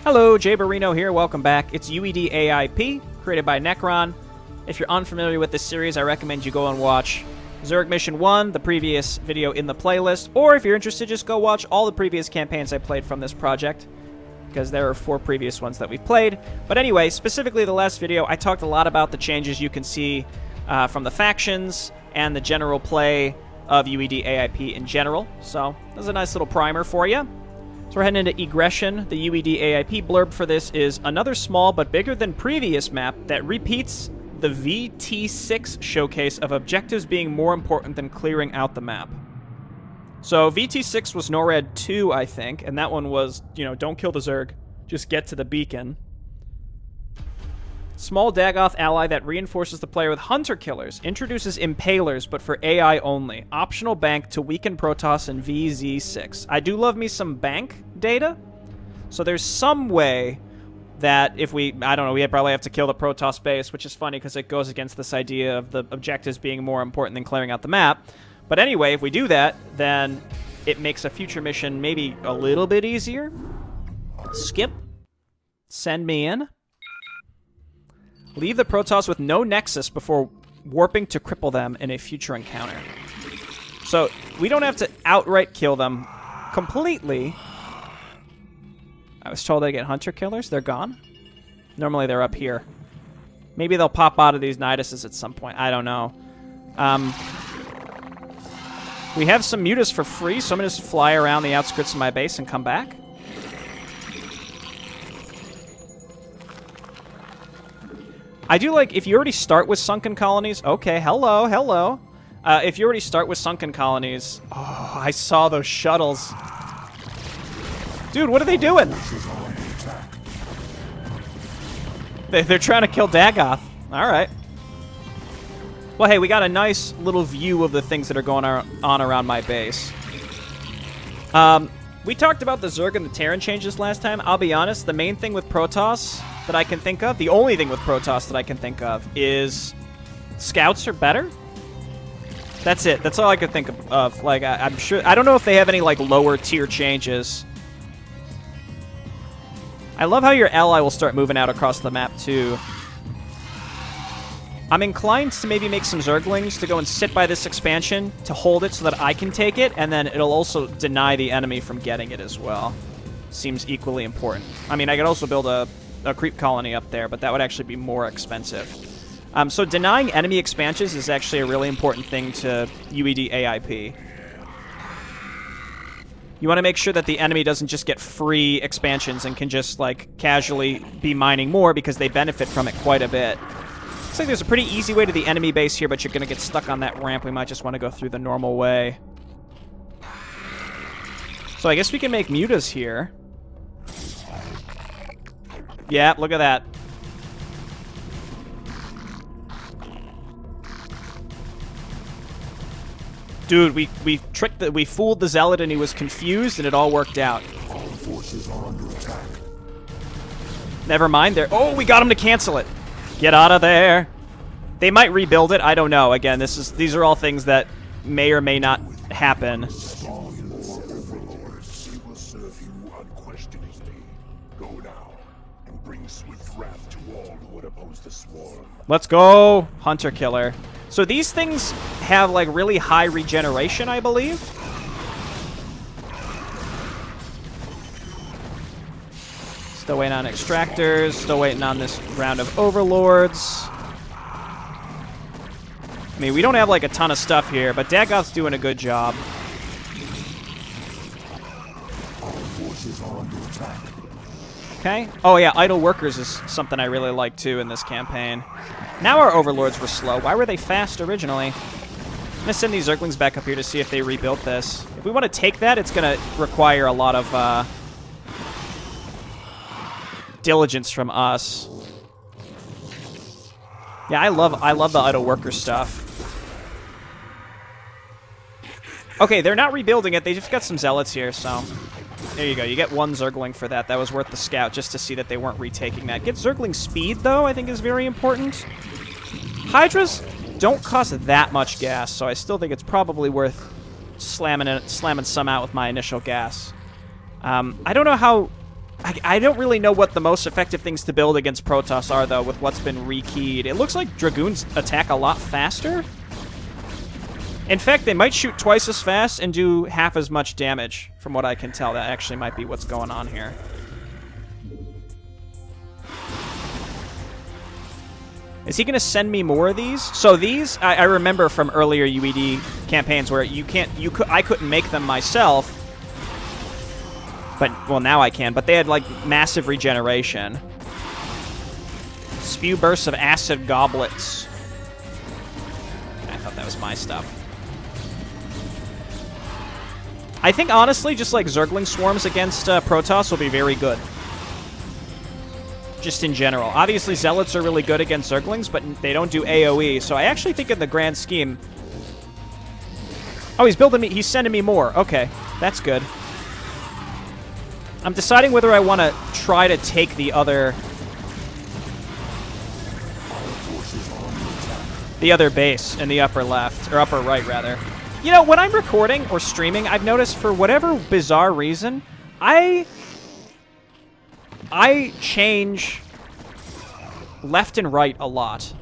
Hello, Jay Barino here. Welcome back. It's UEDAIP, created by Nekron. If you're unfamiliar with this series, I recommend you go and watch Zerg Mission 1, the previous video in the playlist, or if you're interested, just go watch all the previous campaigns I played from this project, because there are 4 previous ones that we've played. But anyway, specifically the last video, I talked a lot about the changes you can see from the factions and the general play of UEDAIP in general. So, there's a nice little primer for you. So we're heading into Egression. The UEDAIP blurb for this is another small but bigger than previous map that repeats the vT6 showcase of objectives being more important than clearing out the map. So vT6 was NORAD 2, I think, and that one was, don't kill the Zerg, just get to the beacon. Small Dagoth ally that reinforces the player with Hunter Killers, introduces Impalers, but for AI only. Optional bank to weaken Protoss in vZ6. I do love me some bank data, so there's some way that if we probably have to kill the Protoss base, which is funny because it goes against this idea of the objectives being more important than clearing out the map. But anyway, if we do that, then it makes a future mission maybe a little bit easier. Skip. Send me in. Leave the Protoss with no nexus before warping to cripple them in a future encounter. So, we don't have to outright kill them completely. I was told I get Hunter Killers. They're gone. Normally they're up here. Maybe they'll pop out of these Niduses at some point. I don't know. We have some mutas for free, so I'm going to just fly around the outskirts of my base and come back. I do like, if you already start with sunken colonies, okay, hello. If you already start with sunken colonies, oh, I saw those shuttles. Dude, what are they doing? They're trying to kill Dagoth. Alright. Well, hey, we got a nice little view of the things that are going on around my base. We talked about the Zerg and the Terran changes last time. I'll be honest, the main thing with Protoss that I can think of, the only thing with Protoss that I can think of, is scouts are better. That's it. That's all I could think of. Like, I'm sure, I don't know if they have any, like, lower tier changes. I love how your ally will start moving out across the map, too. I'm inclined to maybe make some Zerglings to go and sit by this expansion to hold it so that I can take it, and then it'll also deny the enemy from getting it as well. Seems equally important. I mean, I could also build a creep colony up there, but that would actually be more expensive. So denying enemy expansions is actually a really important thing to UEDAIP. You want to make sure that the enemy doesn't just get free expansions and can just, like, casually be mining more because they benefit from it quite a bit. Looks like there's a pretty easy way to the enemy base here, but you're going to get stuck on that ramp. We might just want to go through the normal way. So I guess we can make mutas here. Yeah, look at that. Dude, we fooled the Zealot and he was confused and it all worked out. All forces are under attack. Never mind there. Oh, we got him to cancel it. Get out of there. They might rebuild it. I don't know. Again, these are all things that may or may not happen. Let's go, Hunter Killer. So these things have, like, really high regeneration, I believe. Still waiting on extractors. Still waiting on this round of overlords. I mean, we don't have, like, a ton of stuff here, but Dagoth's doing a good job. All forces are under attack. Okay. Oh, yeah, idle workers is something I really like, too, in this campaign. Now our overlords were slow. Why were they fast originally? I'm going to send these Zerglings back up here to see if they rebuilt this. If we want to take that, it's going to require a lot of diligence from us. Yeah, I love the idle worker stuff. Okay, they're not rebuilding it. They just got some zealots here, so there you go. You get 1 Zergling for that. That was worth the scout just to see that they weren't retaking that. Get Zergling speed, though, I think is very important. Hydras don't cost that much gas, so I still think it's probably worth slamming some out with my initial gas. I don't know how I don't really know what the most effective things to build against Protoss are, though, with what's been rekeyed. It looks like Dragoons attack a lot faster. In fact, they might shoot twice as fast and do half as much damage, from what I can tell. That actually might be what's going on here. Is he going to send me more of these? So these, I remember from earlier UED campaigns where I couldn't make them myself. But, well, now I can. But they had, like, massive regeneration. Spew bursts of acid goblets. I thought that was my stuff. I think, honestly, just, like, Zergling swarms against Protoss will be very good. Just in general. Obviously, Zealots are really good against Zerglings, but they don't do AoE. So I actually think in the grand scheme... Oh, he's building me... He's sending me more. Okay, that's good. I'm deciding whether I want to try to take the other base in the upper left, or upper right, rather. You know, when I'm recording or streaming, I've noticed for whatever bizarre reason, I change left and right a lot.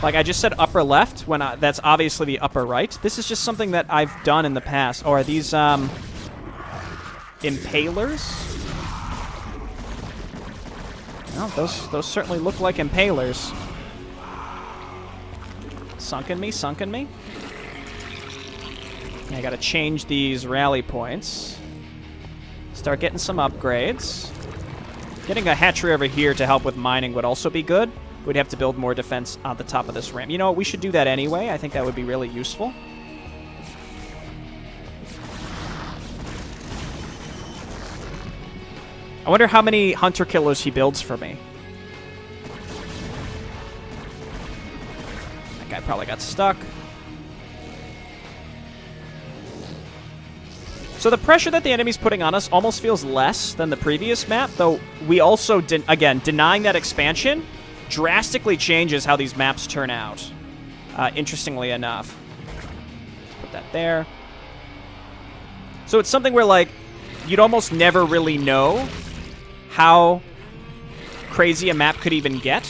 Like, I just said upper left when that's obviously the upper right. This is just something that I've done in the past. Oh, are these, Impalers? Well, those certainly look like Impalers. Sunken me, sunken me. I gotta change these rally points. Start getting some upgrades. Getting a hatchery over here to help with mining would also be good. We'd have to build more defense on the top of this ramp. You know what? We should do that anyway. I think that would be really useful. I wonder how many hunter killers he builds for me. That guy probably got stuck. So the pressure that the enemy's putting on us almost feels less than the previous map, though we also, again, denying that expansion drastically changes how these maps turn out, interestingly enough. Let's put that there. So it's something where, like, you'd almost never really know how crazy a map could even get.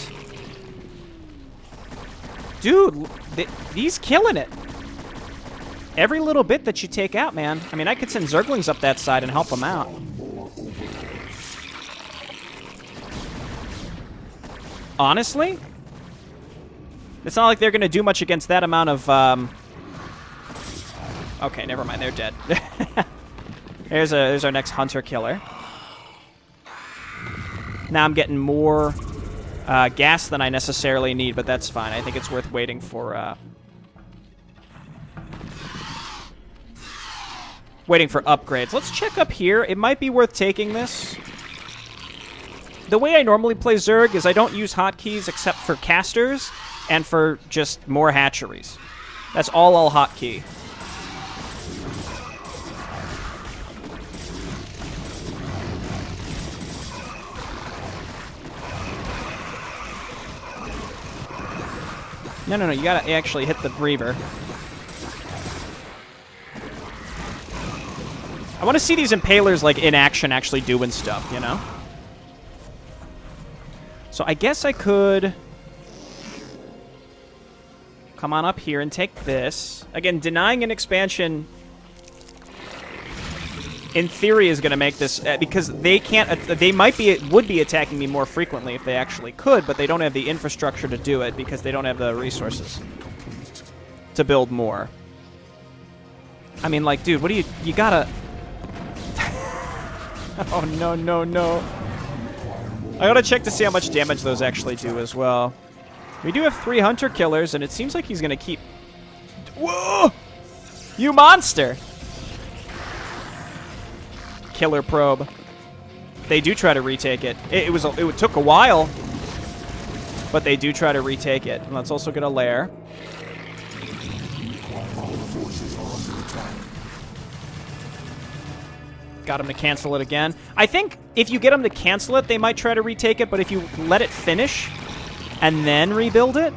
Dude, he's killing it. Every little bit that you take out, man. I mean, I could send Zerglings up that side and help them out. Honestly, it's not like they're going to do much against that amount of... Okay, never mind. They're dead. There's our next hunter killer. Now I'm getting more gas than I necessarily need, but that's fine. I think it's worth waiting for... Waiting for upgrades. Let's check up here. It might be worth taking this. The way I normally play Zerg is I don't use hotkeys except for casters and for just more hatcheries. That's all I'll hotkey. No, you gotta actually hit the Reaver. I want to see these Impalers, like, in action actually doing stuff, you know? So I guess I could come on up here and take this. Again, denying an expansion, in theory, is going to make this... because they can't... they would be attacking me more frequently if they actually could, but they don't have the infrastructure to do it because they don't have the resources to build more. I mean, like, dude, what do you gotta... Oh, no. I gotta check to see how much damage those actually do as well. We do have 3 hunter killers, and it seems like he's gonna keep... Whoa! You monster! Killer probe. They do try to retake it. It took a while, but they do try to retake it. And let's also get a lair. Got him to cancel it again. I think if you get them to cancel it, they might try to retake it, but if you let it finish and then rebuild it,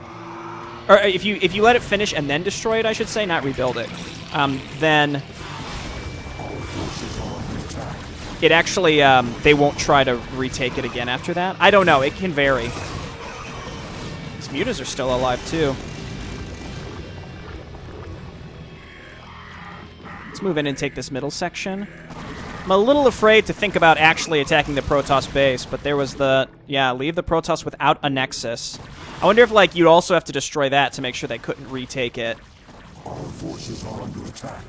or if you let it finish and then destroy it, I should say, not rebuild it, then it actually, they won't try to retake it again after that. I don't know. It can vary. These mutas are still alive, too. Let's move in and take this middle section. I'm a little afraid to think about actually attacking the Protoss base, but there was the... Yeah, leave the Protoss without a Nexus. I wonder if, like, you'd also have to destroy that to make sure they couldn't retake it. Our forces are under attack.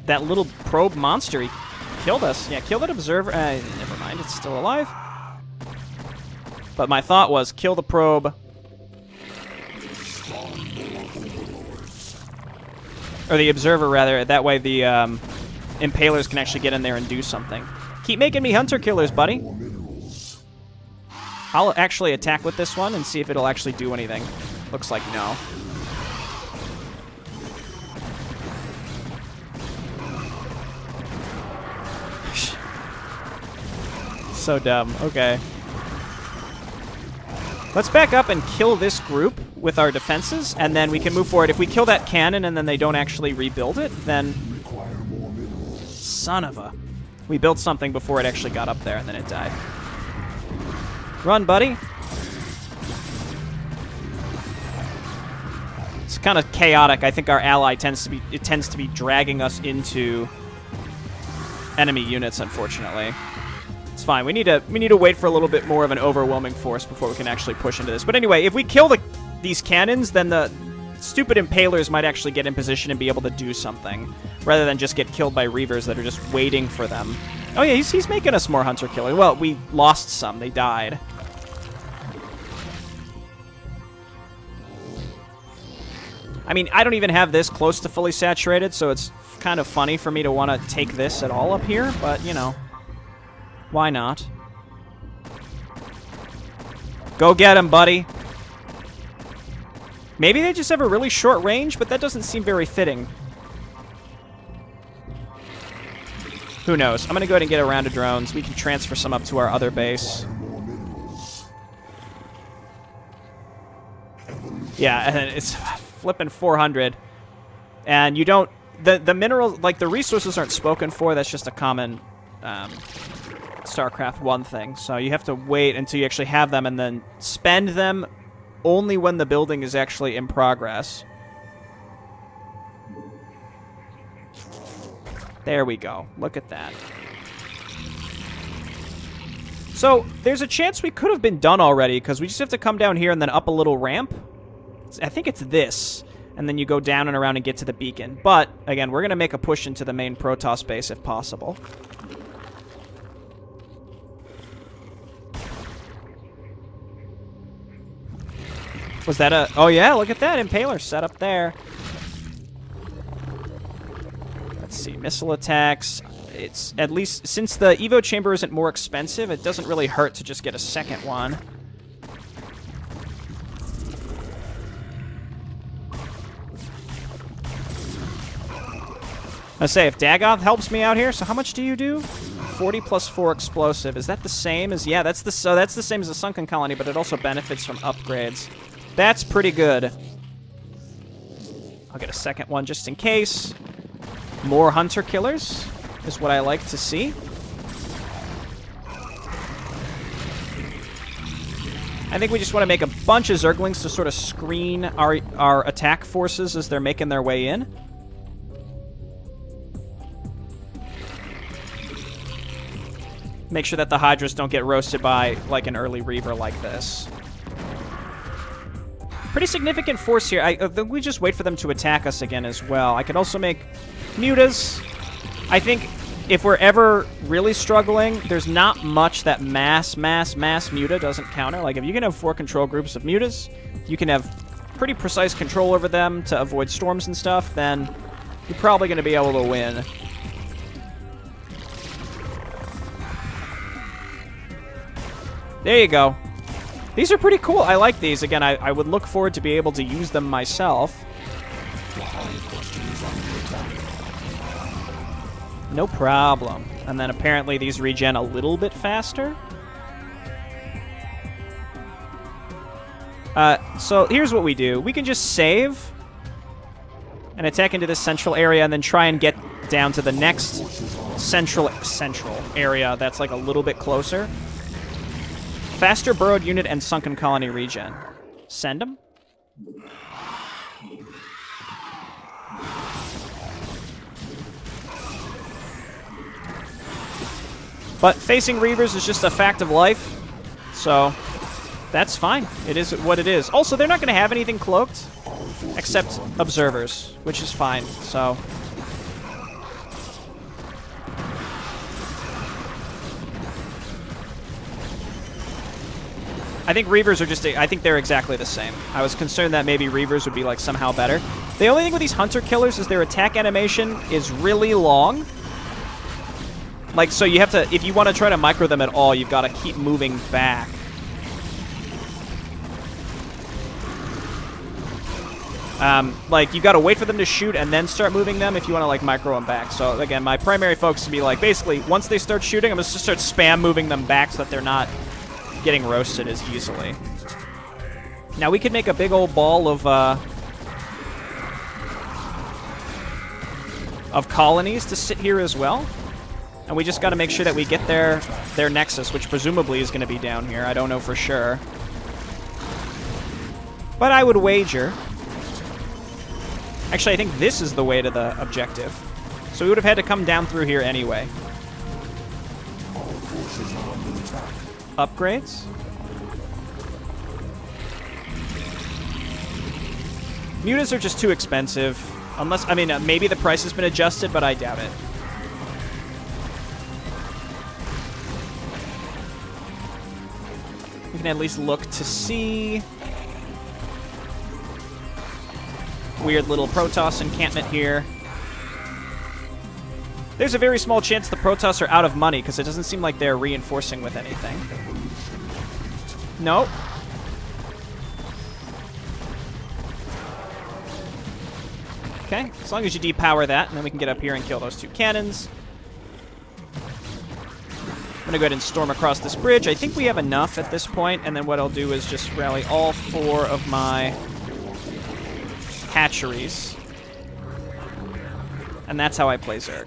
That little probe monster, he killed us. Yeah, kill that observer. Never mind, it's still alive. But my thought was, kill the probe. Or the observer, rather. That way the impalers can actually get in there and do something. Keep making me hunter killers, buddy. I'll actually attack with this one and see if it'll actually do anything. Looks like no. So dumb. Okay. Let's back up and kill this group with our defenses, and then we can move forward. If we kill that cannon and then they don't actually rebuild it, then... Son of a... We built something before it actually got up there, and then it died. Run, buddy. It's kind of chaotic. I think our ally tends to be dragging us into enemy units, unfortunately. It's fine. We need to wait for a little bit more of an overwhelming force before we can actually push into this. But anyway, if we kill these cannons, then the stupid impalers might actually get in position and be able to do something, rather than just get killed by reavers that are just waiting for them. Oh yeah, he's making us more hunter killer. Well, we lost some. They died. I mean, I don't even have this close to fully saturated, so it's kind of funny for me to want to take this at all up here, but, you know, why not? Go get him, buddy. Maybe they just have a really short range, but that doesn't seem very fitting. Who knows? I'm going to go ahead and get a round of drones. We can transfer some up to our other base. Yeah, and it's flipping 400. And you don't... The minerals, like, the resources aren't spoken for. That's just a common StarCraft 1 thing. So you have to wait until you actually have them and then spend them only when the building is actually in progress. There we go. Look at that. So, there's a chance we could have been done already, because we just have to come down here and then up a little ramp. I think it's this. And then you go down and around and get to the beacon. But, again, we're going to make a push into the main Protoss base if possible. Was that a... Oh, yeah, look at that. Impaler set up there. Let's see. Missile attacks. It's at least... Since the Evo chamber isn't more expensive, it doesn't really hurt to just get a second one. I say, if Dagoth helps me out here, so how much do you do? 40 plus 4 explosive. Is that the same as... Yeah, that's the same as the Sunken Colony, but it also benefits from upgrades. That's pretty good. I'll get a second one just in case. More hunter killers is what I like to see. I think we just want to make a bunch of Zerglings to sort of screen our attack forces as they're making their way in. Make sure that the Hydras don't get roasted by, like, an early Reaver like this. Pretty significant force here. I think we just wait for them to attack us again as well. I could also make mutas. I think if we're ever really struggling, there's not much that mass muta doesn't counter. Like, if you can have 4 control groups of mutas, you can have pretty precise control over them to avoid storms and stuff, then you're probably going to be able to win. There you go. These are pretty cool. I like these. Again, I would look forward to be able to use them myself. No problem. And then apparently these regen a little bit faster. So here's what we do. We can just save. and attack into this central area, and then try and get down to the next central area that's like a little bit closer. Faster burrowed unit and sunken colony regen. Send them. But facing Reavers is just a fact of life, so that's fine. It is what it is. Also, they're not going to have anything cloaked except observers, which is fine, so... I think Reavers are just... I think they're exactly the same. I was concerned that maybe Reavers would be, like, somehow better. The only thing with these Hunter Killers is their attack animation is really long. Like, so you have to... If you want to try to micro them at all, you've got to keep moving back. Like, you got to wait for them to shoot and then start moving them if you want to, like, micro them back. So, again, my primary focus would be, like, basically, once they start shooting, I'm just going to start spam moving them back so that they're not getting roasted as easily. Now, we could make a big old ball of colonies to sit here as well. And we just got to make sure that we get their nexus, which presumably is going to be down here. I don't know for sure. But I would wager... Actually, I think this is the way to the objective. So we would have had to come down through here anyway. Upgrades? Mutas are just too expensive. Unless, I mean, maybe the price has been adjusted, but I doubt it. We can at least look to see... Weird little Protoss encampment here. There's a very small chance the Protoss are out of money, because it doesn't seem like they're reinforcing with anything. Nope. Okay, as long as you depower that, and then we can get up here and kill those two cannons. I'm going to go ahead and storm across this bridge. I think we have enough at this point, and then what I'll do is just rally all 4 of my hatcheries. And that's how I play Zerg.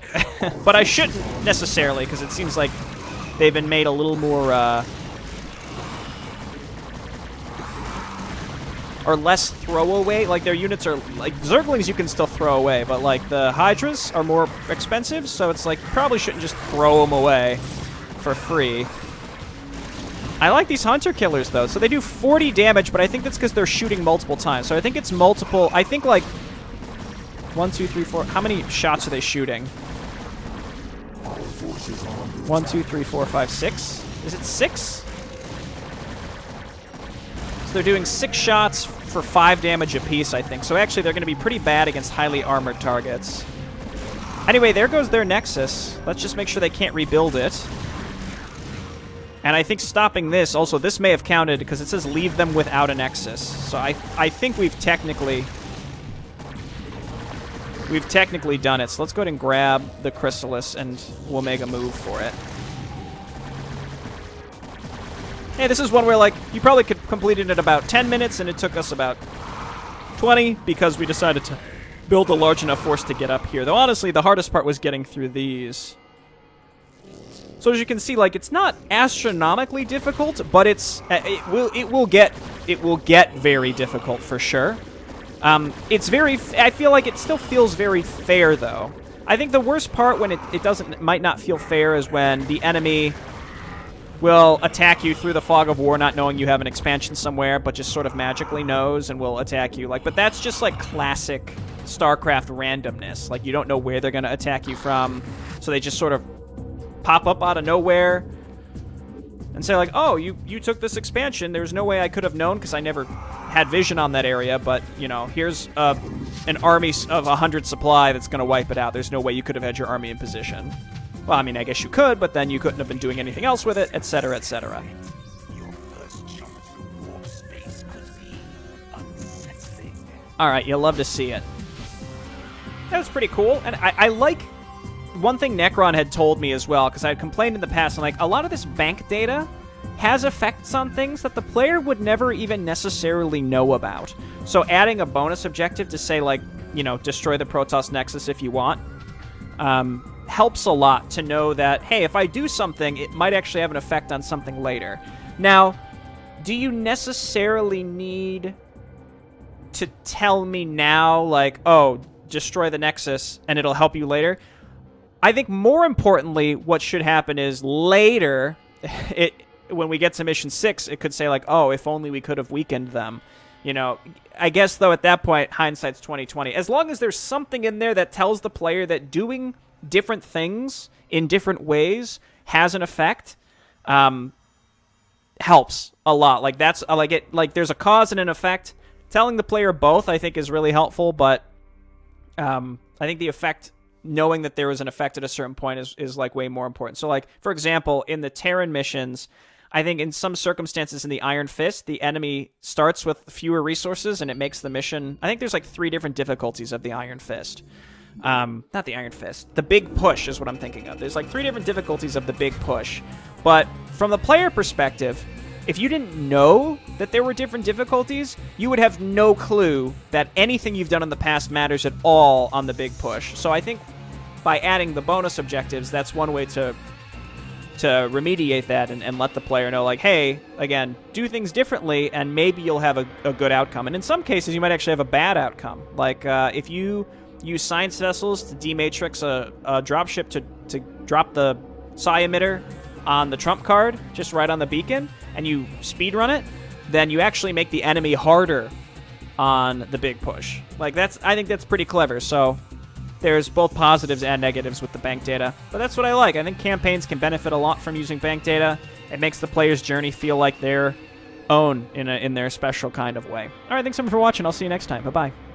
But I shouldn't necessarily, because it seems like they've been made a little more, or less throwaway. Like, their units are, like, Zerglings you can still throw away, but, like, the Hydras are more expensive, so it's like, you probably shouldn't just throw them away for free. I like these Hunter Killers, though. So they do 40 damage, but I think that's because they're shooting multiple times. So I think it's multiple... I think, like... 1, 2, 3, 4... How many shots are they shooting? 1, 2, 3, 4, 5, 6? Is it 6? So they're doing 6 shots for 5 damage apiece, I think. So actually, they're going to be pretty bad against highly armored targets. Anyway, there goes their Nexus. Let's just make sure they can't rebuild it. And I think stopping this, also, this may have counted because it says leave them without a Nexus. So I think we've technically done it. So let's go ahead and grab the Chrysalis and we'll make a move for it. Hey, this is one where, like, you probably could complete it in about 10 minutes and it took us about 20 because we decided to build a large enough force to get up here. Though, honestly, the hardest part was getting through these. So as you can see, like, it's not astronomically difficult, but it will get very difficult for sure. It's very. I feel like it still feels very fair, though. I think the worst part when it might not feel fair is when the enemy will attack you through the fog of war, not knowing you have an expansion somewhere, but just sort of magically knows and will attack you. Like, but that's just like classic StarCraft randomness. Like, you don't know where they're going to attack you from, so they just sort of pop up out of nowhere and say, like, oh, you took this expansion. There's no way I could have known because I never had vision on that area, but, you know, here's an army of 100 supply that's going to wipe it out. There's no way you could have had your army in position. Well, I mean, I guess you could, but then you couldn't have been doing anything else with it, etc., etc. Alright, you'll love to see it. That was pretty cool, and I like... One thing Nekron had told me as well, because I had complained in the past, and like, a lot of this bank data has effects on things that the player would never even necessarily know about. So adding a bonus objective to say, like, destroy the Protoss Nexus if you want. Helps a lot to know that, hey, if I do something, it might actually have an effect on something later. Now, do you necessarily need to tell me now, like, oh, destroy the Nexus and it'll help you later? I think more importantly, what should happen is later, when we get to Mission 6, it could say, like, oh, if only we could have weakened them. I guess, though, at that point, hindsight's 20/20. As long as there's something in there that tells the player that doing different things in different ways has an effect, helps a lot. Like, that's like there's a cause and an effect. Telling the player both, I think, is really helpful, but I think the effect, knowing that there was an effect at a certain point, is like way more important. So, like, for example, in the Terran missions, I think in some circumstances in the Iron Fist, the enemy starts with fewer resources and it makes the mission... I think there's like 3 different difficulties of the Iron Fist. Not the Iron Fist. The Big Push is what I'm thinking of. There's like 3 different difficulties of the Big Push. But from the player perspective, if you didn't know that there were different difficulties, you would have no clue that anything you've done in the past matters at all on the Big Push. So I think by adding the bonus objectives, that's one way to remediate that and let the player know, like, hey, again, do things differently and maybe you'll have a good outcome. And in some cases, you might actually have a bad outcome. Like, if you use science vessels to dematrix a dropship to drop the psi emitter on the trump card, just right on the beacon, and you speedrun it, then you actually make the enemy harder on the Big Push. Like, I think that's pretty clever. So there's both positives and negatives with the bank data. But that's what I like. I think campaigns can benefit a lot from using bank data. It makes the player's journey feel like their own in their special kind of way. All right, thanks so much for watching. I'll see you next time. Bye-bye.